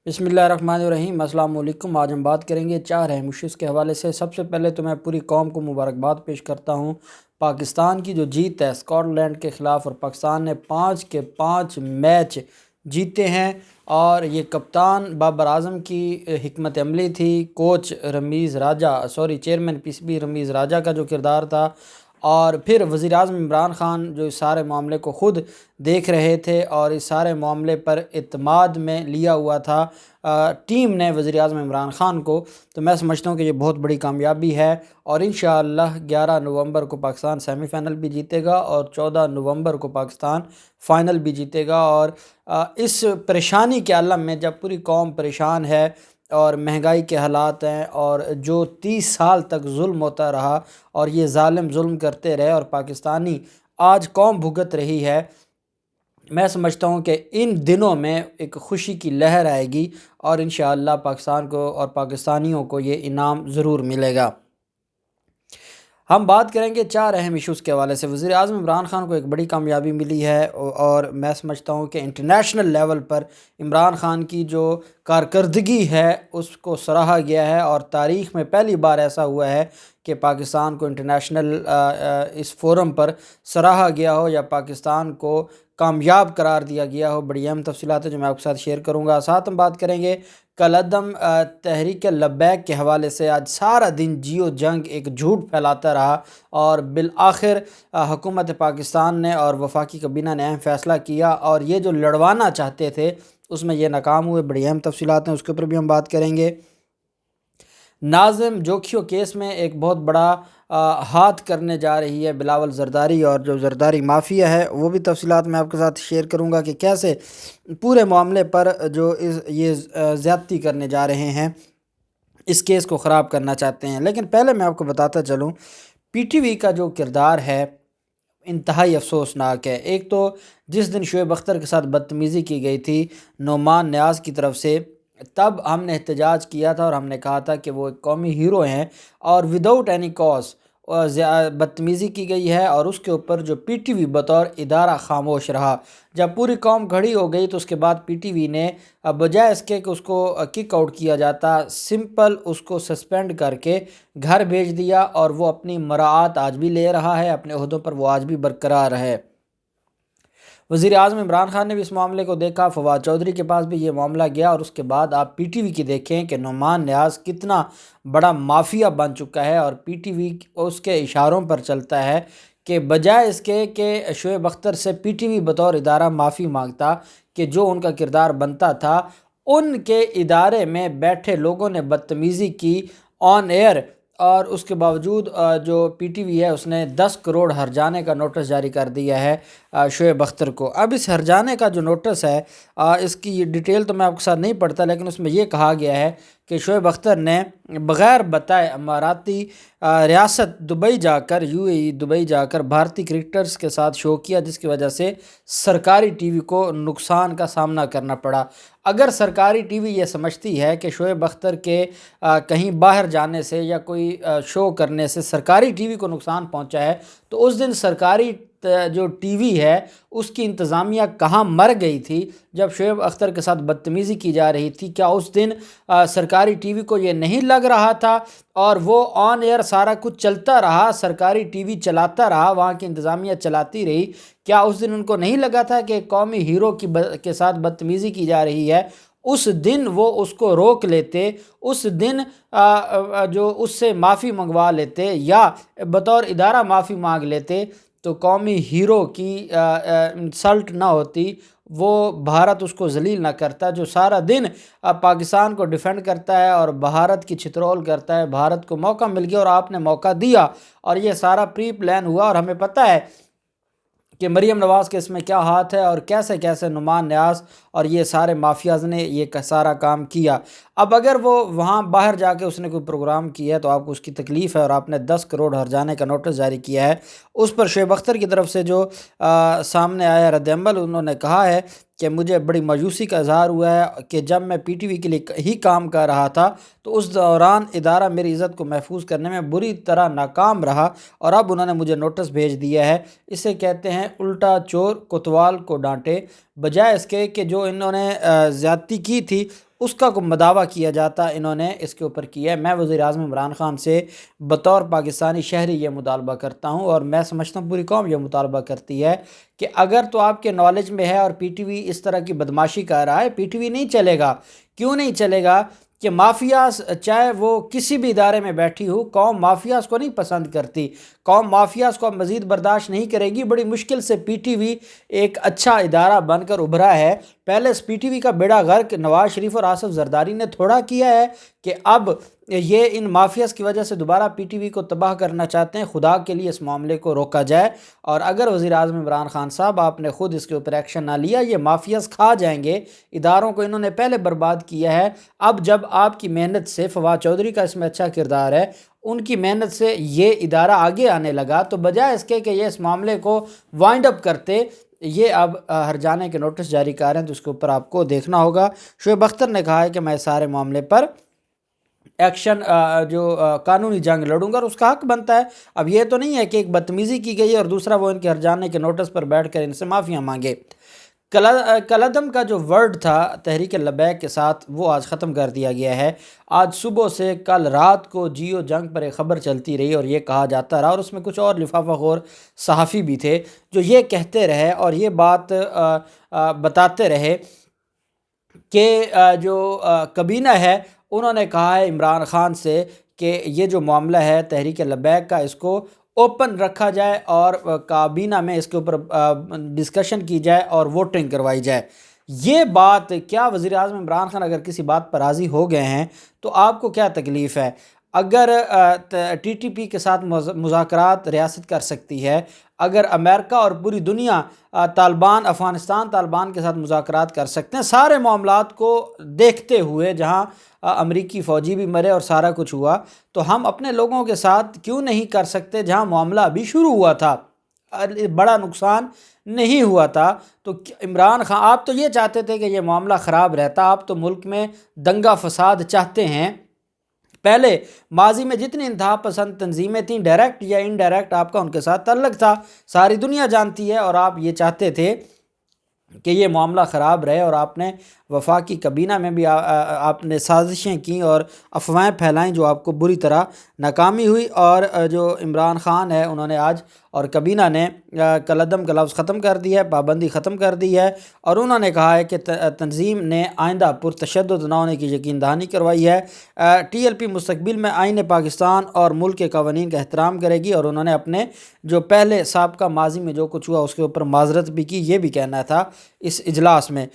بسم اللہ الرحمن الرحیم۔ السلام علیکم۔ آج ہم بات کریں گے 4 اہم ایشوز کے حوالے سے۔ سب سے پہلے تو میں پوری قوم کو مبارکباد پیش کرتا ہوں۔ پاکستان کی جو جیت ہے اسکاٹ لینڈ کے خلاف، اور پاکستان نے 5 کے 5 میچ جیتے ہیں، اور یہ کپتان بابر اعظم کی حکمت عملی تھی، coach chairman P C B Rameez Raja کا جو کردار تھا، اور پھر وزیر اعظم عمران خان جو اس سارے معاملے کو خود دیکھ رہے تھے اور اس سارے معاملے پر اعتماد میں لیا ہوا تھا ٹیم نے وزیر اعظم عمران خان کو۔ تو میں سمجھتا ہوں کہ یہ بہت بڑی کامیابی ہے، اور انشاءاللہ 11 نومبر کو پاکستان سیمی فائنل بھی جیتے گا، اور 14 نومبر کو پاکستان فائنل بھی جیتے گا۔ اور اس پریشانی کے عالم میں جب پوری قوم پریشان ہے اور مہنگائی کے حالات ہیں، اور جو 30 سال تک ظلم ہوتا رہا اور یہ ظالم ظلم کرتے رہے اور پاکستانی آج قوم بھگت رہی ہے، میں سمجھتا ہوں کہ ان دنوں میں ایک خوشی کی لہر آئے گی، اور انشاءاللہ پاکستان کو اور پاکستانیوں کو یہ انعام ضرور ملے گا۔ ہم بات کریں گے 4 اہم ایشوز کے حوالے سے۔ وزیر اعظم عمران خان کو ایک بڑی کامیابی ملی ہے، اور میں سمجھتا ہوں کہ انٹرنیشنل لیول پر عمران خان کی جو کارکردگی ہے اس کو سراہا گیا ہے، اور تاریخ میں پہلی بار ایسا ہوا ہے کہ پاکستان کو انٹرنیشنل اس فورم پر سراہا گیا ہو یا پاکستان کو کامیاب قرار دیا گیا ہو۔ بڑی اہم تفصیلات ہیں جو میں آپ کے ساتھ شیئر کروں گا۔ ساتھ ہم بات کریں گے کالعدم تحریک لبیک کے حوالے سے۔ آج سارا دن جیو جنگ ایک جھوٹ پھیلاتا رہا، اور بالآخر حکومت پاکستان نے اور وفاقی کابینہ نے اہم فیصلہ کیا، اور یہ جو لڑوانا چاہتے تھے اس میں یہ ناکام ہوئے۔ بڑی اہم تفصیلات ہیں، اس کے اوپر بھی ہم بات کریں گے۔ ناظم جوکھیو کیس میں ایک بہت بڑا ہاتھ کرنے جا رہی ہے بلاول زرداری، اور جو زرداری مافیا ہے وہ بھی تفصیلات میں آپ کے ساتھ شیئر کروں گا کہ کیسے پورے معاملے پر جو یہ زیادتی کرنے جا رہے ہیں، اس کیس کو خراب کرنا چاہتے ہیں۔ لیکن پہلے میں آپ کو بتاتا چلوں، پی ٹی وی کا جو کردار ہے انتہائی افسوسناک ہے۔ ایک تو جس دن شعیب اختر کے ساتھ بدتمیزی کی گئی تھی نعمان نیاز کی طرف سے، تب ہم نے احتجاج کیا تھا اور ہم نے کہا تھا کہ وہ ایک قومی ہیرو ہیں، اور وداؤٹ اینی کاز بدتمیزی کی گئی ہے، اور اس کے اوپر جو پی ٹی وی بطور ادارہ خاموش رہا۔ جب پوری قوم کھڑی ہو گئی تو اس کے بعد پی ٹی وی نے بجائے اس کے کہ اس کو کک آؤٹ کیا جاتا، سمپل اس کو سسپینڈ کر کے گھر بھیج دیا، اور وہ اپنی مراعات آج بھی لے رہا ہے، اپنے عہدوں پر وہ آج بھی برقرار ہے۔ وزیر اعظم عمران خان نے بھی اس معاملے کو دیکھا، فواد چودھری کے پاس بھی یہ معاملہ گیا، اور اس کے بعد آپ پی ٹی وی کی دیکھیں کہ نعمان نیاز کتنا بڑا مافیا بن چکا ہے، اور پی ٹی وی اس کے اشاروں پر چلتا ہے کہ بجائے اس کے کہ شعیب اختر سے پی ٹی وی بطور ادارہ معافی مانگتا کہ جو ان کا کردار بنتا تھا، ان کے ادارے میں بیٹھے لوگوں نے بدتمیزی کی آن ایئر، اور اس کے باوجود جو پی ٹی وی ہے اس نے 10 کروڑ ہرجانے کا نوٹس جاری کر دیا ہے شعیب اختر کو۔ اب اس ہرجانے کا جو نوٹس ہے، اس کی ڈیٹیل تو میں آپ کے ساتھ نہیں پڑھتا، لیکن اس میں یہ کہا گیا ہے کہ شعیب اختر نے بغیر بتائے اماراتی ریاست دبئی جا کر دبئی جا کر بھارتی کرکٹرز کے ساتھ شو کیا، جس کی وجہ سے سرکاری ٹی وی کو نقصان کا سامنا کرنا پڑا۔ اگر سرکاری ٹی وی یہ سمجھتی ہے کہ شعیب اختر کے کہیں باہر جانے سے یا کوئی شو کرنے سے سرکاری ٹی وی کو نقصان پہنچا ہے، تو اس دن سرکاری جو ٹی وی ہے اس کی انتظامیہ کہاں مر گئی تھی جب شعیب اختر کے ساتھ بدتمیزی کی جا رہی تھی؟ کیا اس دن سرکاری ٹی وی کو یہ نہیں لگ رہا تھا اور وہ آن ایئر سارا کچھ چلتا رہا، سرکاری ٹی وی چلاتا رہا، وہاں کی انتظامیہ چلاتی رہی؟ کیا اس دن ان کو نہیں لگا تھا کہ قومی ہیرو کے ساتھ بدتمیزی کی جا رہی ہے؟ اس دن وہ اس کو روک لیتے، اس دن جو اس سے معافی منگوا لیتے یا بطور ادارہ معافی مانگ لیتے، تو قومی ہیرو کی انسلٹ نہ ہوتی، وہ بھارت اس کو ذلیل نہ کرتا، جو سارا دن پاکستان کو ڈیفینڈ کرتا ہے اور بھارت کی چھترول کرتا ہے۔ بھارت کو موقع مل گیا اور آپ نے موقع دیا، اور یہ سارا پری پلان ہوا، اور ہمیں پتہ ہے کہ مریم نواز کے اس میں کیا ہاتھ ہے، اور کیسے کیسے نعمان نیاز اور یہ سارے مافیاز نے یہ سارا کام کیا۔ اب اگر وہ وہاں باہر جا کے اس نے کوئی پروگرام کیا ہے تو آپ کو اس کی تکلیف ہے، اور آپ نے 10 کروڑ ہرجانے کا نوٹس جاری کیا ہے، اس پر شعیب اختر کی طرف سے جو سامنے آیا رد عمل، انہوں نے کہا ہے کہ مجھے بڑی مایوسی کا اظہار ہوا ہے کہ جب میں پی ٹی وی کے لیے ہی کام کر رہا تھا تو اس دوران ادارہ میری عزت کو محفوظ کرنے میں بری طرح ناکام رہا، اور اب انہوں نے مجھے نوٹس بھیج دیا ہے۔ اسے کہتے ہیں الٹا چور کوتوال کو ڈانٹے، بجائے اس کے کہ جو انہوں نے زیادتی کی تھی اس کا کو مداوع کیا جاتا انہوں نے اس کے اوپر کیا ہے۔ میں وزیر اعظم عمران خان سے بطور پاکستانی شہری یہ مطالبہ کرتا ہوں، اور میں سمجھتا ہوں پوری قوم یہ مطالبہ کرتی ہے کہ اگر تو آپ کے نالج میں ہے اور پی ٹی وی اس طرح کی بدماشی کر رہا ہے، پی ٹی وی نہیں چلے گا۔ کیوں نہیں چلے گا؟ کہ مافیاز چاہے وہ کسی بھی ادارے میں بیٹھی ہو، قوم مافیاز کو نہیں پسند کرتی، قوم مافیاز کو مزید برداشت نہیں کرے گی۔ بڑی مشکل سے پی ٹی وی ایک اچھا ادارہ بن کر ابھرا ہے۔ پہلے اس پی ٹی وی کا بیڑا غرق نواز شریف اور آصف زرداری نے تھوڑا کیا ہے کہ اب یہ ان مافیاز کی وجہ سے دوبارہ پی ٹی وی کو تباہ کرنا چاہتے ہیں۔ خدا کے لیے اس معاملے کو روکا جائے، اور اگر وزیر اعظم عمران خان صاحب آپ نے خود اس کے اوپر ایکشن نہ لیا، یہ مافیاز کھا جائیں گے۔ اداروں کو انہوں نے پہلے برباد کیا ہے، اب جب آپ کی محنت سے، فواد چودھری کا اس میں اچھا کردار ہے، ان کی محنت سے یہ ادارہ آگے آنے لگا، تو بجائے اس کے کہ یہ اس معاملے کو وائنڈ اپ کرتے، یہ اب ہرجانے کے نوٹس جاری کر رہے ہیں، تو اس کے اوپر آپ کو دیکھنا ہوگا۔ شعیب اختر نے کہا ہے کہ میں سارے معاملے پر ایکشن جو قانونی جنگ لڑوں گا، اور اس کا حق بنتا ہے۔ اب یہ تو نہیں ہے کہ ایک بدتمیزی کی گئی اور دوسرا وہ ان کے ہرجانے کے نوٹس پر بیٹھ کر ان سے معافیاں مانگے۔ کلعدم کا جو ورڈ تھا تحریک لبیک کے ساتھ، وہ آج ختم کر دیا گیا ہے۔ آج صبح سے کل رات کو جیو جنگ پر ایک خبر چلتی رہی اور یہ کہا جاتا رہا، اور اس میں کچھ اور لفافہ خور صحافی بھی تھے جو یہ کہتے رہے اور یہ بات بتاتے رہے کہ جو کابینہ ہے انہوں نے کہا ہے عمران خان سے کہ یہ جو معاملہ ہے تحریک لبیک کا، اس کو اوپن رکھا جائے اور کابینہ میں اس کے اوپر ڈسکشن کی جائے اور ووٹنگ کروائی جائے۔ یہ بات کیا وزیر اعظم عمران خان اگر کسی بات پر راضی ہو گئے ہیں تو آپ کو کیا تکلیف ہے؟ اگر ٹی ٹی پی کے ساتھ مذاکرات ریاست کر سکتی ہے، اگر امریکہ اور پوری دنیا طالبان، افغانستان طالبان کے ساتھ مذاکرات کر سکتے ہیں، سارے معاملات کو دیکھتے ہوئے، جہاں امریکی فوجی بھی مرے اور سارا کچھ ہوا، تو ہم اپنے لوگوں کے ساتھ کیوں نہیں کر سکتے جہاں معاملہ ابھی شروع ہوا تھا، بڑا نقصان نہیں ہوا تھا؟ تو عمران خان، آپ تو یہ چاہتے تھے کہ یہ معاملہ خراب رہتا، آپ تو ملک میں دنگا فساد چاہتے ہیں۔ پہلے ماضی میں جتنی انتہا پسند تنظیمیں تھیں، ڈائریکٹ یا انڈائریکٹ آپ کا ان کے ساتھ تعلق تھا، ساری دنیا جانتی ہے، اور آپ یہ چاہتے تھے کہ یہ معاملہ خراب رہے، اور آپ نے وفاقی کابینہ میں بھی آپ نے سازشیں کیں اور افواہیں پھیلائیں جو آپ کو بری طرح ناکامی ہوئی، اور جو عمران خان ہے انہوں نے آج اور کابینہ نے کالعدم کا لفظ ختم کر دیا ہے، پابندی ختم کر دی ہے، اور انہوں نے کہا ہے کہ تنظیم نے آئندہ پرتشدد نہ ہونے کی یقین دہانی کروائی ہے۔ ٹی ایل پی مستقبل میں آئین پاکستان اور ملک کے قوانین کا احترام کرے گی، اور انہوں نے اپنے جو پہلے سابقہ ماضی میں جو کچھ ہوا اس کے اوپر معذرت بھی کی۔ یہ بھی کہنا تھا اس اجلاس میں۔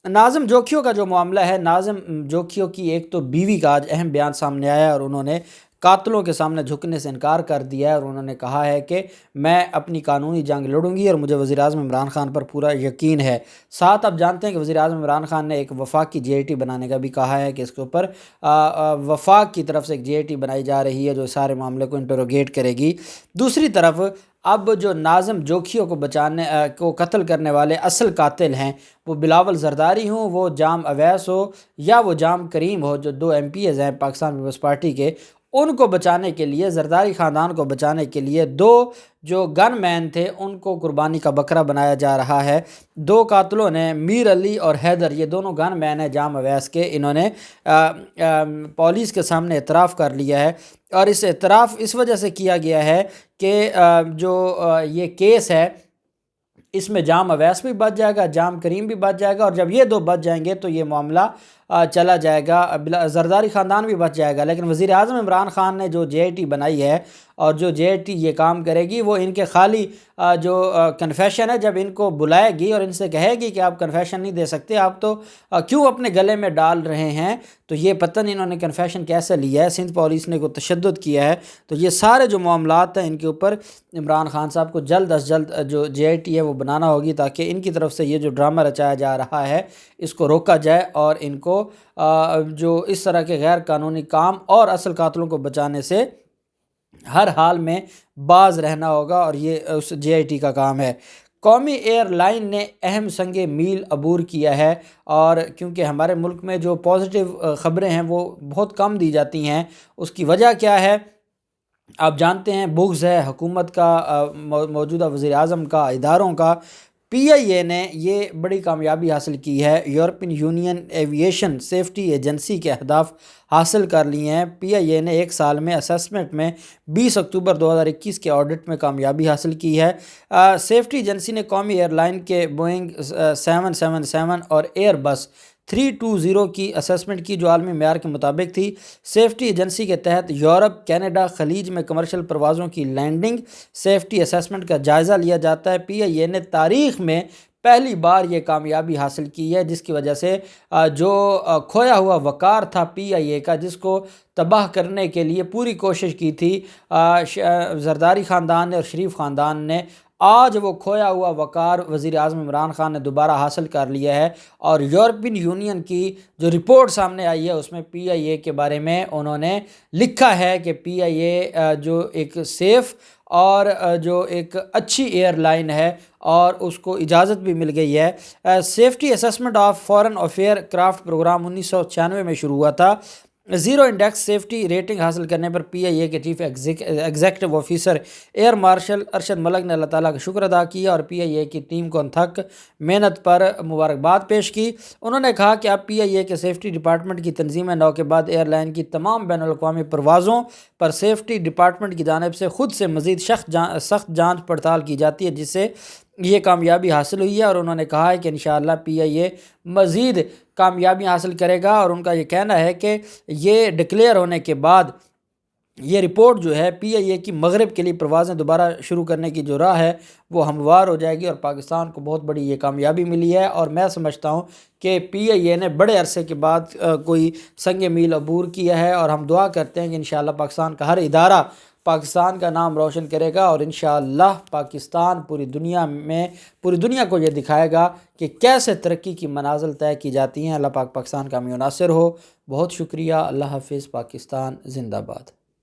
ناظم جوکھیوں کا جو معاملہ ہے، ناظم جوکھیوں کی ایک تو بیوی کا آج اہم بیان سامنے آیا ہے، اور انہوں نے قاتلوں کے سامنے جھکنے سے انکار کر دیا ہے، اور انہوں نے کہا ہے کہ میں اپنی قانونی جنگ لڑوں گی اور مجھے وزیر اعظم عمران خان پر پورا یقین ہے۔ ساتھ آپ جانتے ہیں کہ وزیر اعظم عمران خان نے ایک وفاق کی جے آئی ٹی بنانے کا بھی کہا ہے کہ اس کے اوپر وفاق کی طرف سے ایک جے آئی ٹی بنائی جا رہی ہے جو سارے معاملے کو انٹروگیٹ کرے گی۔ دوسری طرف اب جو ناظم جوکھیوں کو قتل کرنے والے اصل قاتل ہیں، وہ بلاول زرداری ہوں، وہ جام اویس ہو، یا وہ جام کریم ہو، جو 2 ایم پی ایز ہیں پاکستان پیپلز پارٹی کے، ان کو بچانے کے لیے، زرداری خاندان کو بچانے کے لیے 2 جو گن مین تھے ان کو قربانی کا بکرا بنایا جا رہا ہے۔ 2 قاتلوں نے، میر علی اور حیدر، یہ دونوں گن مین ہیں جام اویس کے، انہوں نے پولیس کے سامنے اعتراف کر لیا ہے، اور اس اعتراف اس وجہ سے کیا گیا ہے کہ جو یہ کیس ہے اس میں جام اویس بھی بچ جائے گا، جام کریم بھی بچ جائے گا، اور جب یہ 2 بچ جائیں گے تو یہ معاملہ چلا جائے گا، زرداری خاندان بھی بچ جائے گا۔ لیکن وزیر اعظم عمران خان نے جو جے آئی ٹی بنائی ہے، اور جو جے آئی ٹی یہ کام کرے گی، وہ ان کے خالی جو کنفیشن ہے، جب ان کو بلائے گی اور ان سے کہے گی کہ آپ کنفیشن نہیں دے سکتے، آپ تو کیوں اپنے گلے میں ڈال رہے ہیں، تو یہ پتہ نہیں انہوں نے کنفیشن کیسے لیا ہے، سندھ پولیس نے کو تشدد کیا ہے، تو یہ سارے جو معاملات ہیں ان کے اوپر عمران خان صاحب کو جلد از جلد جو جے آئی ٹی ہے وہ بنانا ہوگی، تاکہ ان کی طرف سے یہ جو ڈرامہ رچایا جا رہا ہے اس کو روکا جائے، اور ان کو جو اس طرح کے غیر قانونی کام اور اصل قاتلوں کو بچانے سے ہر حال میں باز رہنا ہوگا، اور یہ اس جے آئی ٹی کا کام ہے۔ قومی ایئر لائن نے اہم سنگ میل عبور کیا ہے، اور کیونکہ ہمارے ملک میں جو پازیٹیو خبریں ہیں وہ بہت کم دی جاتی ہیں، اس کی وجہ کیا ہے آپ جانتے ہیں، بغض ہے حکومت کا، موجودہ وزیر اعظم کا، اداروں کا۔ پی آئی اے نے یہ بڑی کامیابی حاصل کی ہے، European union aviation safety agency کے اہداف حاصل کر لیے ہیں۔ پی آئی اے نے ایک سال میں اسسمنٹ میں 20 اکتوبر 2021 کے آڈٹ میں کامیابی حاصل کی ہے۔ سیفٹی ایجنسی نے قومی ایئر لائن کے بوئنگ 777 اور ایئر بس 320 کی اسسمنٹ کی، جو عالمی معیار کے مطابق تھی۔ سیفٹی ایجنسی کے تحت یورپ، کینیڈا، خلیج میں کمرشل پروازوں کی لینڈنگ سیفٹی اسسمنٹ کا جائزہ لیا جاتا ہے۔ پی آئی اے نے تاریخ میں پہلی بار یہ کامیابی حاصل کی ہے، جس کی وجہ سے جو کھویا ہوا وقار تھا پی آئی اے کا، جس کو تباہ کرنے کے لیے پوری کوشش کی تھی زرداری خاندان نے اور شریف خاندان نے، آج وہ کھویا ہوا وقار وزیر اعظم عمران خان نے دوبارہ حاصل کر لیا ہے۔ اور یورپین یونین کی جو رپورٹ سامنے آئی ہے، اس میں پی آئی اے کے بارے میں انہوں نے لکھا ہے کہ پی آئی اے جو ایک سیف اور جو ایک اچھی ایئر لائن ہے، اور اس کو اجازت بھی مل گئی ہے۔ Safety assessment of foreign aircraft program 1996 میں شروع ہوا تھا۔ زیرو انڈیکس سیفٹی ریٹنگ حاصل کرنے پر پی آئی اے کے chief executive officer air marshal Arshad Malik نے اللہ تعالیٰ کا شکر ادا کیا اور پی آئی اے کی ٹیم کو انتھک محنت پر مبارکباد پیش کی۔ انہوں نے کہا کہ اب پی آئی اے کے سیفٹی ڈپارٹمنٹ کی تنظیم نو کے بعد ایئر لائن کی تمام بین الاقوامی پروازوں پر سیفٹی ڈپارٹمنٹ کی جانب سے خود سے مزید سخت جانچ پڑتال کی جاتی ہے، جس سے یہ کامیابی حاصل ہوئی ہے۔ اور انہوں نے کہا ہے کہ انشاءاللہ پی آئی اے مزید کامیابی حاصل کرے گا، اور ان کا یہ کہنا ہے کہ یہ ڈکلیئر ہونے کے بعد یہ رپورٹ جو ہے پی آئی اے کی مغرب کے لیے پروازیں دوبارہ شروع کرنے کی جو راہ ہے وہ ہموار ہو جائے گی، اور پاکستان کو بہت بڑی یہ کامیابی ملی ہے۔ اور میں سمجھتا ہوں کہ پی آئی اے نے بڑے عرصے کے بعد کوئی سنگ میل عبور کیا ہے، اور ہم دعا کرتے ہیں کہ انشاءاللہ پاکستان کا ہر ادارہ پاکستان کا نام روشن کرے گا، اور انشاءاللہ پاکستان پوری دنیا کو یہ دکھائے گا کہ کیسے ترقی کی منازل طے کی جاتی ہیں۔ اللہ پاک پاکستان کا حامی و ناصر ہو۔ بہت شکریہ۔ اللہ حافظ۔ پاکستان زندہ باد۔